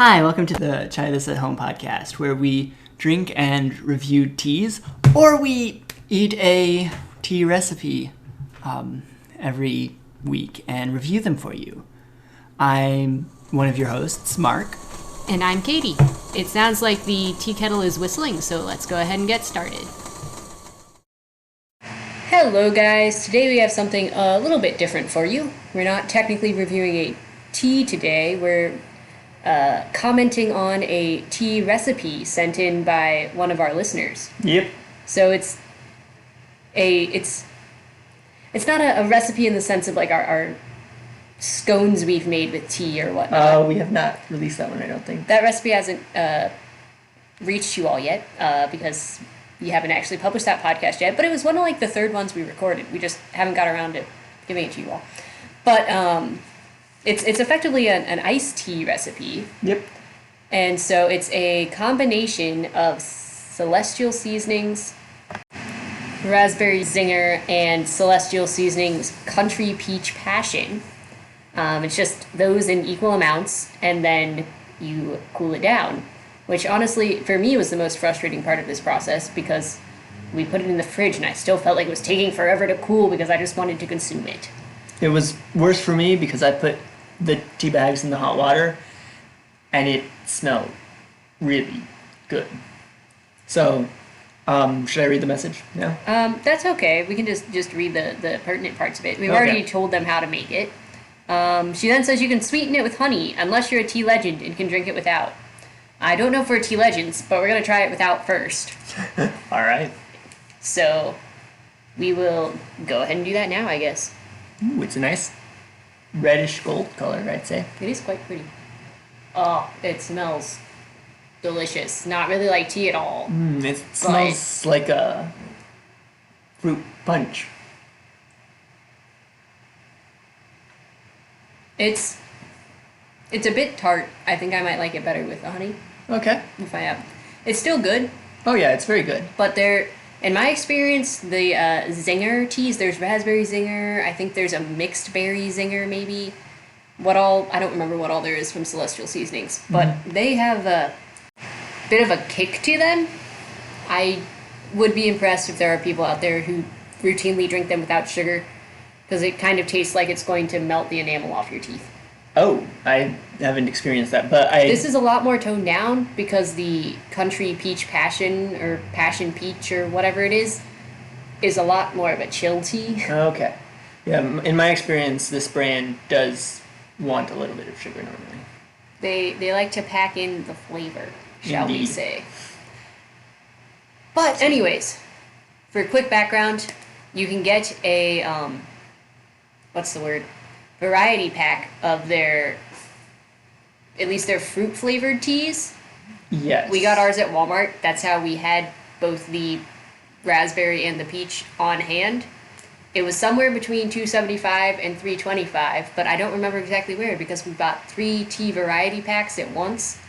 Hi, welcome to the Try This at Home podcast, where we drink and review teas, or we eat a tea recipe every week and review them for you. I'm one of your hosts, Mark. And I'm Katie. It sounds like the tea kettle is whistling, so let's go ahead and get started. Hello guys, today we have something a little bit different for you. We're not technically reviewing a tea today, we're commenting on a tea recipe sent in by one of our listeners. Yep. So it's not a recipe in the sense of like our scones we've made with tea or whatnot. We have not released that one, I don't think. That recipe hasn't reached you all yet because we haven't actually published that podcast yet, but it was one of like the third ones we recorded. We just haven't got around to giving it to you all. But it's effectively an iced tea recipe. Yep. And so it's a combination of Celestial Seasonings, Raspberry Zinger, and Celestial Seasonings Country Peach Passion. It's just those in equal amounts, and then you cool it down. Which honestly, for me, was the most frustrating part of this process because we put it in the fridge and I still felt like it was taking forever to cool because I just wanted to consume it. It was worse for me because I put the tea bags in the hot water and it smelled really good. So, should I read the message now? That's okay. We can just read the pertinent parts of it. We've Okay. already told them how to make it. She then says you can sweeten it with honey unless you're a tea legend and can drink it without. I don't know if we're tea legends, but we're going to try it without first. All right. So we will go ahead and do that now, I guess. Ooh, it's a nice reddish gold color, I'd say. It is quite pretty. Oh, it smells delicious. Not really like tea at all. It smells like a fruit punch. It's a bit tart. I think I might like it better with the honey Okay. if I have. It's still good, Oh yeah, it's very good. but in my experience, the Zinger teas, there's raspberry Zinger, I think there's a mixed berry Zinger maybe. I don't remember what all there is from Celestial Seasonings, but they have a bit of a kick to them. I would be impressed if there are people out there who routinely drink them without sugar, because it kind of tastes like it's going to melt the enamel off your teeth. Oh, I haven't experienced that, but This is a lot more toned down because the Country Peach Passion or Passion Peach or whatever it is a lot more of a chill tea. Okay. Yeah, in my experience, this brand does want a little bit of sugar normally. They like to pack in the flavor, shall we Indeed. say. But anyways, for a quick background, you can get a variety pack of their fruit flavored teas. Yes. We got ours at Walmart. That's how we had both the raspberry and the peach on hand. It was somewhere between $2.75 and $3.25, but I don't remember exactly where because we bought 3 tea variety packs at once.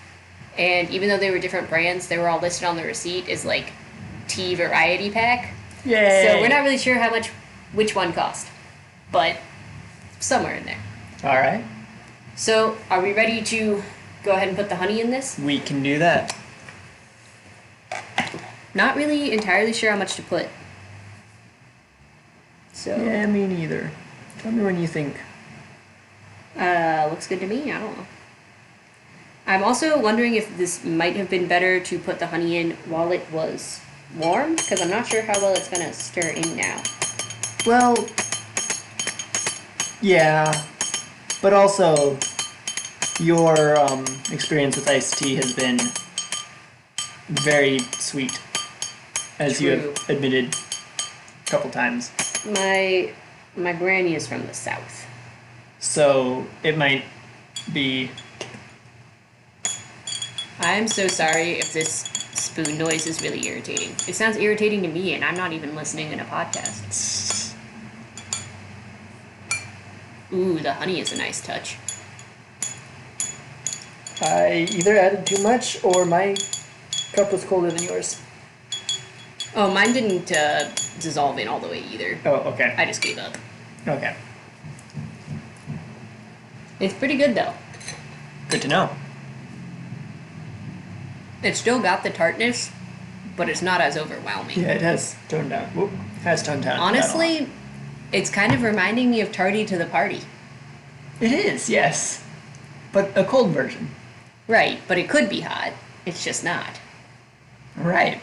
And even though they were different brands, they were all listed on the receipt as like tea variety pack. Yay! So we're not really sure how much which one cost, but somewhere in there. All right. So are we ready to go ahead and put the honey in this? We can do that. Not really entirely sure how much to put. So Yeah, me neither. Tell me when you think. looks good to me. I don't know. I'm also wondering if this might have been better to put the honey in while it was warm, because I'm not sure how well it's going to stir in now. Well, yeah, but also your experience with iced tea has been very sweet, as you True. have admitted a couple times. My granny is from the south. So it might be. I'm so sorry if this spoon noise is really irritating. It sounds irritating to me, and I'm not even listening in a podcast. Ooh, the honey is a nice touch. I either added too much or my cup was colder than yours. Oh, mine didn't dissolve in all the way either. Oh, okay. I just gave up. Okay. It's pretty good, though. Good to know. It's still got the tartness, but it's not as overwhelming. Yeah, it has toned down. Whoop, has toned down. Honestly, it's kind of reminding me of Tardy to the Party. It is, yes. But a cold version. Right, but it could be hot. It's just not. Right.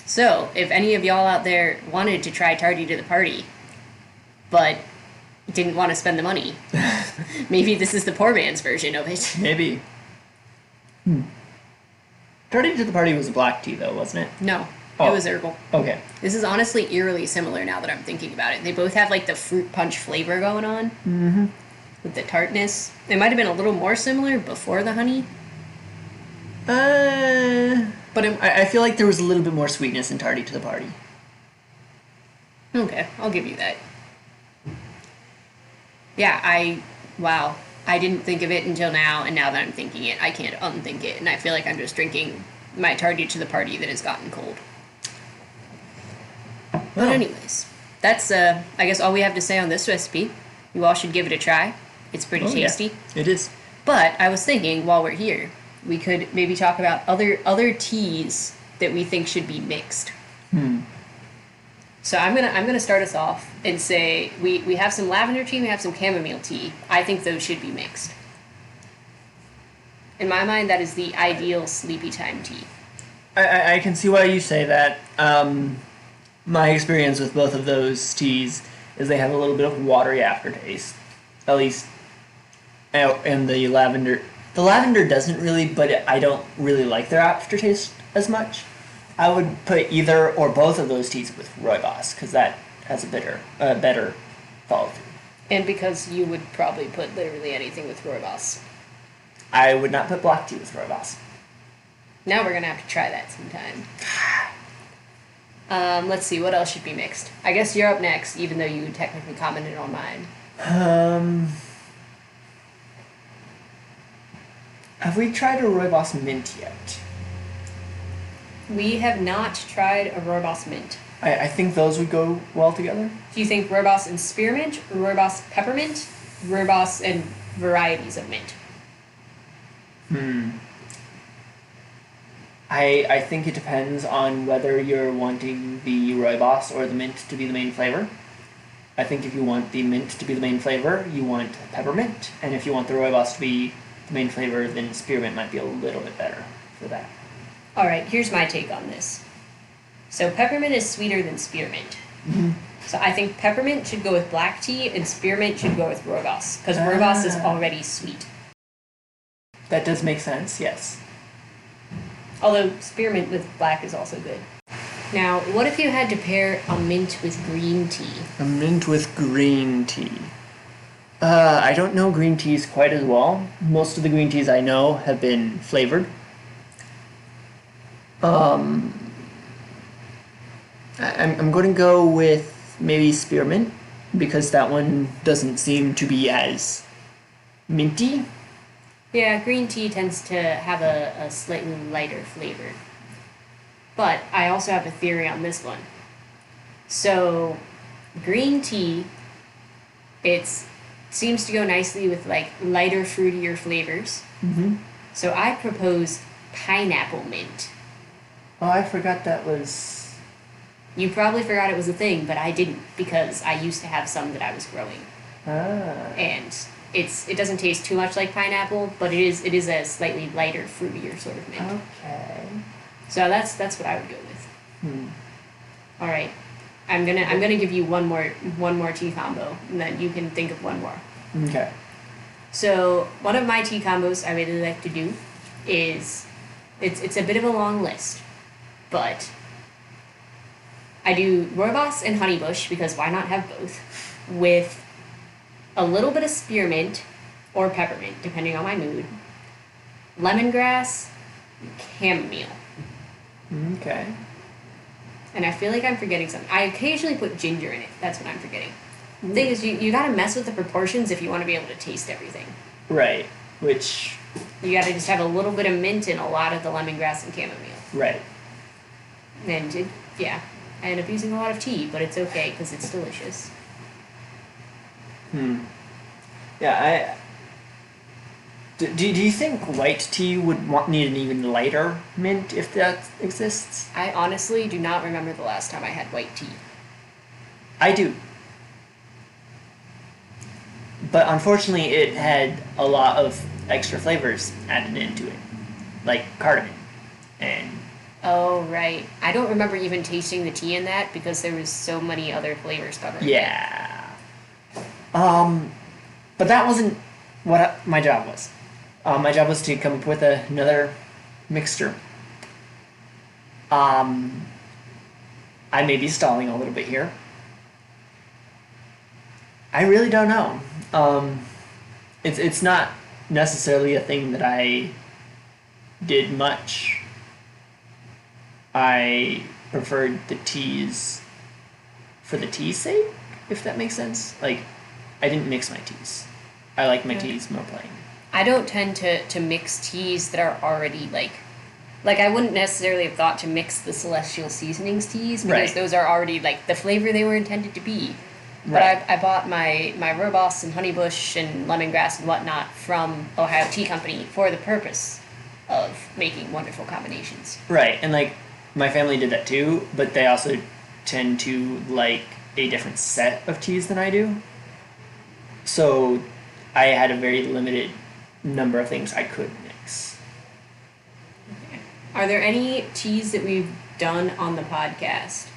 So, if any of y'all out there wanted to try Tardy to the Party, but didn't want to spend the money, maybe this is the poor man's version of it. Maybe. Tardy to the Party was a black tea, though, wasn't it? No, Oh. it was herbal. Okay. This is honestly eerily similar now that I'm thinking about it. They both have like the fruit punch flavor going on. Mm-hmm. With the tartness. It might have been a little more similar before the honey. But I feel like there was a little bit more sweetness in Tardy to the Party. Okay, I'll give you that. Yeah, wow. I didn't think of it until now, and now that I'm thinking it, I can't unthink it, and I feel like I'm just drinking my Tardy to the Party that has gotten cold. But anyways, that's, I guess all we have to say on this recipe. You all should give it a try. It's pretty tasty. Yeah, it is. But I was thinking, while we're here, we could maybe talk about other teas that we think should be mixed. So I'm gonna start us off and say we have some lavender tea, we have some chamomile tea. I think those should be mixed. In my mind, that is the ideal sleepy time tea. I can see why you say that. My experience with both of those teas is they have a little bit of watery aftertaste. At least, and the lavender. The lavender doesn't really, but I don't really like their aftertaste as much. I would put either or both of those teas with rooibos, because that has a better follow through. And because you would probably put literally anything with rooibos. I would not put black tea with rooibos. Now we're gonna have to try that sometime. Let's see, what else should be mixed? I guess you're up next, even though you technically commented on mine. Have we tried a rooibos mint yet? We have not tried a rooibos mint. I think those would go well together. Do you think rooibos and spearmint, rooibos peppermint, rooibos and varieties of mint? I think it depends on whether you're wanting the rooibos or the mint to be the main flavor. I think if you want the mint to be the main flavor, you want peppermint. And if you want the rooibos to be the main flavor, then spearmint might be a little bit better for that. Alright, here's my take on this. So peppermint is sweeter than spearmint. So I think peppermint should go with black tea and spearmint should go with rooibos. Because rooibos is already sweet. That does make sense, yes. Although spearmint with black is also good. Now, what if you had to pair a mint with green tea? A mint with green tea. I don't know green teas quite as well. Most of the green teas I know have been flavored. I'm going to go with maybe spearmint because that one doesn't seem to be as minty. Yeah, green tea tends to have a slightly lighter flavor. But I also have a theory on this one. So, green tea, it seems to go nicely with like lighter, fruitier flavors. So I propose pineapple mint. Oh, I forgot that was... You probably forgot it was a thing, but I didn't because I used to have some that I was growing. And it doesn't taste too much like pineapple, but it is a slightly lighter, fruitier sort of mint. Okay. So that's what I would go with. All right, I'm gonna give you one more tea combo, and then you can think of one more. Okay. So one of my tea combos I really like to do is it's a bit of a long list, but I do rooibos and honeybush because why not have both with a little bit of spearmint or peppermint depending on my mood, lemongrass, chamomile. Okay. And I feel like I'm forgetting something. I occasionally put ginger in it. That's what I'm forgetting. The thing is, you gotta mess with the proportions if you want to be able to taste everything. Right. Which... You gotta just have a little bit of mint and a lot of the lemongrass and chamomile. Right. And yeah, I end up using a lot of tea, but it's okay because it's delicious. Yeah, Do you think white tea would need an even lighter mint if that exists? I honestly do not remember the last time I had white tea. I do. But unfortunately, it had a lot of extra flavors added into it, like cardamom and Oh, right. I don't remember even tasting the tea in that because there was so many other flavors covering it. yeah. But that wasn't what my job was. My job was to come up with another mixture. I may be stalling a little bit here. I really don't know. It's not necessarily a thing that I did much. I preferred the teas for the tea's sake, if that makes sense. Like, I didn't mix my teas. I like my teas more plain. I don't tend to mix teas that are already like I wouldn't necessarily have thought to mix the Celestial Seasonings teas because Right. those are already like the flavor they were intended to be. But Right. I bought my Rooibos and Honeybush and Lemongrass and whatnot from Ohio Tea Company for the purpose of making wonderful combinations. Right, and like my family did that too, but they also tend to like a different set of teas than I do. So I had a very limited number of things I could mix. Are there any teas that we've done on the podcast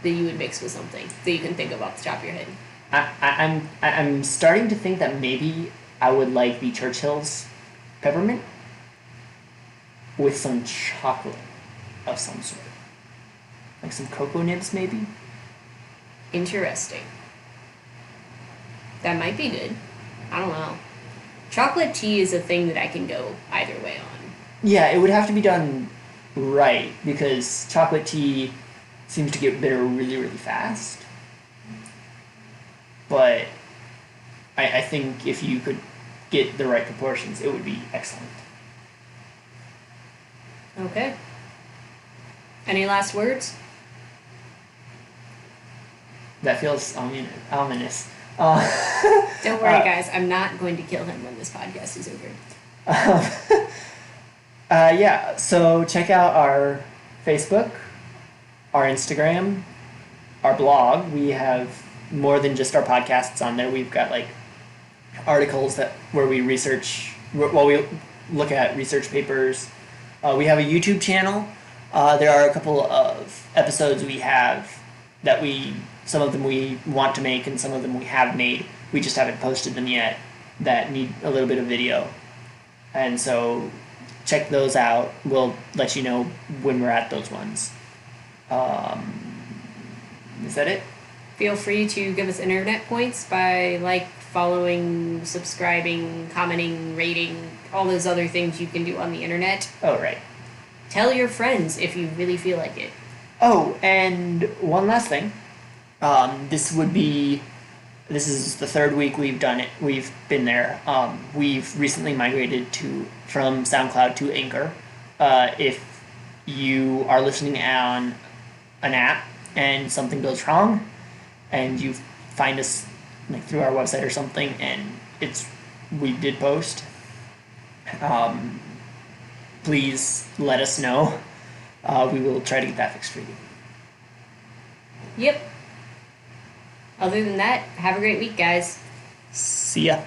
that you would mix with something that you can think of off the top of your head? I'm starting to think that maybe I would like the Churchill's peppermint with some chocolate of some sort, like some cocoa nibs maybe. Interesting. That might be good. I don't know. Chocolate tea is a thing that I can go either way on. Yeah, it would have to be done right because chocolate tea seems to get bitter really, really fast. But I think if you could get the right proportions, it would be excellent. Okay. Any last words? That feels ominous. Don't worry, guys. I'm not going to kill him when this podcast is over. Yeah, so check out our Facebook, our Instagram, our blog. We have more than just our podcasts on there. We've got like articles where we research, while we look at research papers. We have a YouTube channel. There are a couple of episodes we have that some of them we want to make and some of them we have made. We just haven't posted them yet that need a little bit of video. And so check those out. We'll let you know when we're at those ones. Is that it? Feel free to give us internet points by following, subscribing, commenting, rating, all those other things you can do on the internet. Oh, right. Tell your friends if you really feel like it. Oh, and one last thing. This is the third week we've done it. We've been there. We've recently migrated from SoundCloud to Anchor. If you are listening on an app and something goes wrong, and you find us through our website or something, and we did post, please let us know. We will try to get that fixed for you. Yep. Other than that, have a great week, guys. See ya.